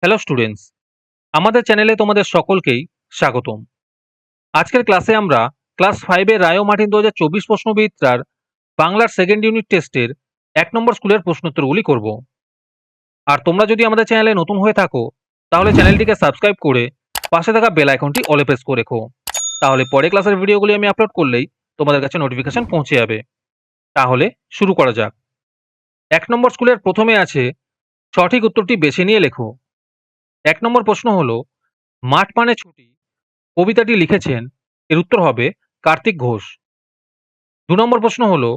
Hello students, আমাদের চ্যানেলে তোমাদের সকলকেই স্বাগতম। আজকের ক্লাসে আমরা ক্লাস 5 এর রায় ও মার্টিন 2024 প্রশ্নবিদ্যার বাংলার সেকেন্ড ইউনিট টেস্টের 1 নম্বর স্কুলের প্রশ্নোত্তরগুলি করব। আর তোমরা যদি আমাদের চ্যানেলে নতুন হয়ে থাকো তাহলে চ্যানেলটিকে সাবস্ক্রাইব করে পাশে থাকা বেল আইকনটি অলে প্রেস করে রেখো। তাহলে পরে ক্লাসের ভিডিওগুলি আমি আপলোড করলেই তোমাদের কাছে নোটিফিকেশন পৌঁছে যাবে। তাহলে শুরু করা যাক। 1 নম্বর স্কুলের প্রথমে আছে সঠিক উত্তরটি বেছে নিয়ে লেখো। 1 নম্বর প্রশ্ন হলো মাঠ মানে ছুটি কবিতাটি লিখেছেন, এর উত্তর হবে কার্তিক ঘোষ। 2 নম্বর প্রশ্ন হলো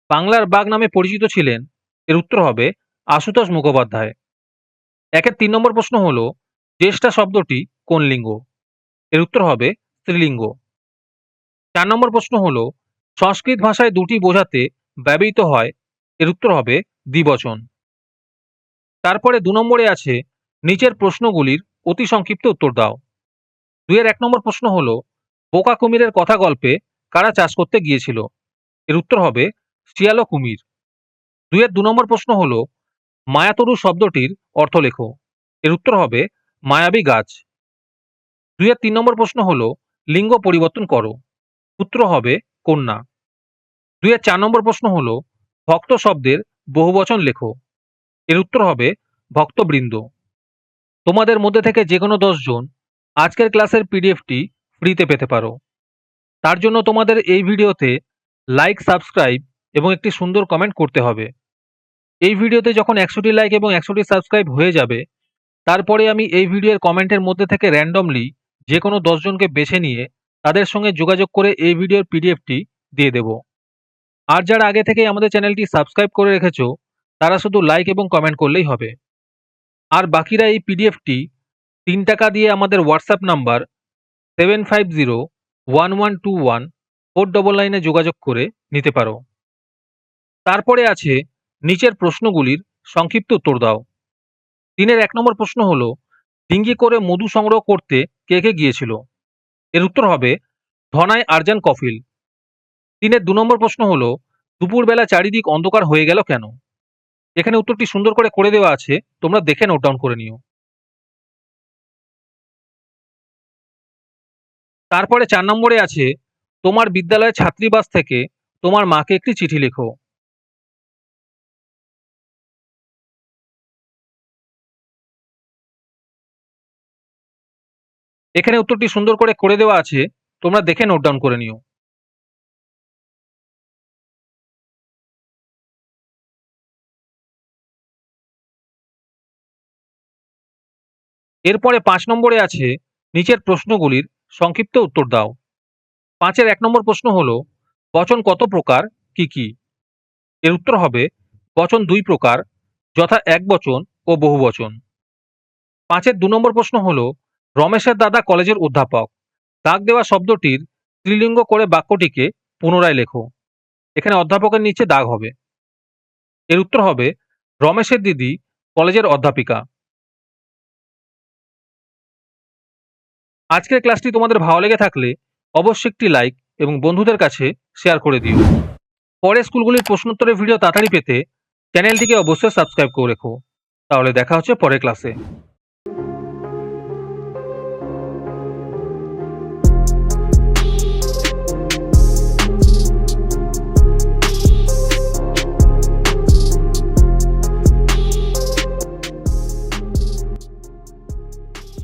বাংলার বাঘ নামে পরিচিত ছিলেন, এর উত্তর হবে আশুতোষ মুখোপাধ্যায়। 1-এর 3 নম্বর প্রশ্ন হলো জ্যেষ্ঠা শব্দটি কোন লিঙ্গ, এর উত্তর হবে স্ত্রীলিঙ্গ। 4 নম্বর প্রশ্ন হলো সংস্কৃত ভাষায় দুটি বোঝাতে ব্যবহৃত হয়, এর উত্তর হবে দ্বিবচন। তারপরে 2 নম্বরে আছে নিচের প্রশ্নগুলির অতি সংক্ষিপ্ত উত্তর দাও। 2-এর 1 নম্বর প্রশ্ন হলো বোকা কুমিরের কথা গল্পে কারা চাষ করতে গিয়েছিল, এর উত্তর হবে শিয়াল ও কুমির। 2-এর 2 নম্বর প্রশ্ন হলো মায়াতরু শব্দটির অর্থ লেখো, এর উত্তর হবে মায়াবী গাছ। 2-এর 3 নম্বর প্রশ্ন হলো লিঙ্গ পরিবর্তন করো, উত্তর হবে কন্যা। 2-এর 4 নম্বর প্রশ্ন হলো ভক্ত শব্দের বহুবচন লেখো, এর উত্তর হবে ভক্তবৃন্দ। তোমাদের মধ্যে থেকে যে কোনো 10 জন আজকের ক্লাসের পিডিএফটি ফ্রিতে পেতে পারো। তার জন্য তোমাদের এই ভিডিওতে লাইক, সাবস্ক্রাইব এবং একটি সুন্দর কমেন্ট করতে হবে। এই ভিডিওতে যখন 100টি লাইক এবং 100টি সাবস্ক্রাইব হয়ে যাবে তারপরে আমি এই ভিডিওর কমেন্টের মধ্যে থেকে র্যান্ডমলি যে কোনো 10 জনকে বেছে নিয়ে তাদের সঙ্গে যোগাযোগ করে এই ভিডিওর পিডিএফটি দিয়ে দেব। আর যারা আগে থেকেই আমাদের চ্যানেলটি সাবস্ক্রাইব করে রেখেছো তারা শুধু লাইক এবং কমেন্ট করলেই হবে। আর বাকিরা এই পিডিএফটি 3 টাকা দিয়ে আমাদের হোয়াটসঅ্যাপ নাম্বার 7501121499 যোগাযোগ করে নিতে পারো। তারপরে আছে নিচের প্রশ্নগুলির সংক্ষিপ্ত উত্তর দাও। 3-এর 1 নম্বর প্রশ্ন হলো ডিঙ্গি করে মধু সংগ্রহ করতে কে কে গিয়েছিল, এর উত্তর হবে ধনাই আরজান কফিল। 3-এর 2 নম্বর প্রশ্ন হলো দুপুরবেলা চারিদিক অন্ধকার হয়ে গেল কেন, এখানে উত্তরটি সুন্দর করে দেওয়া আছে, তোমরা দেখে নোট ডাউন করে নিও। তারপরে 4 নম্বরে আছে তোমার বিদ্যালয়ের ছাত্রীবাস থেকে তোমার মাকে একটি চিঠি লেখো। এখানে উত্তরটি সুন্দর করে দেওয়া আছে, তোমরা দেখে নোট ডাউন করে নিও। এরপরে 5 নম্বরে আছে নিচের প্রশ্নগুলির সংক্ষিপ্ত উত্তর দাও। 5-এর 1 নম্বর প্রশ্ন হলো বচন কত প্রকার, কি কি, এর উত্তর হবে বচন 2 প্রকার, যথা একবচন ও বহুবচন। 5-এর 2 নম্বর প্রশ্ন হলো রমেশের দাদা কলেজের অধ্যাপক, দাগ দেওয়া শব্দটির স্ত্রীলিঙ্গ করে বাক্যটিকে পুনরায় লেখো, এখানে অধ্যাপকের নিচে দাগ হবে, এর উত্তর হবে রমেশের দিদি কলেজের অধ্যাপিকা। আজকের ক্লাসটি তোমাদের ভালো লেগে থাকলে অবশ্যই একটি লাইক এবং বন্ধুদের কাছে শেয়ার করে দিও। পরে স্কুলগুলির প্রশ্নোত্তরের ভিডিও তাড়াতাড়ি পেতে চ্যানেলটিকে অবশ্যই সাবস্ক্রাইব করে রেখো। তাহলে দেখা হচ্ছে পরের ক্লাসে।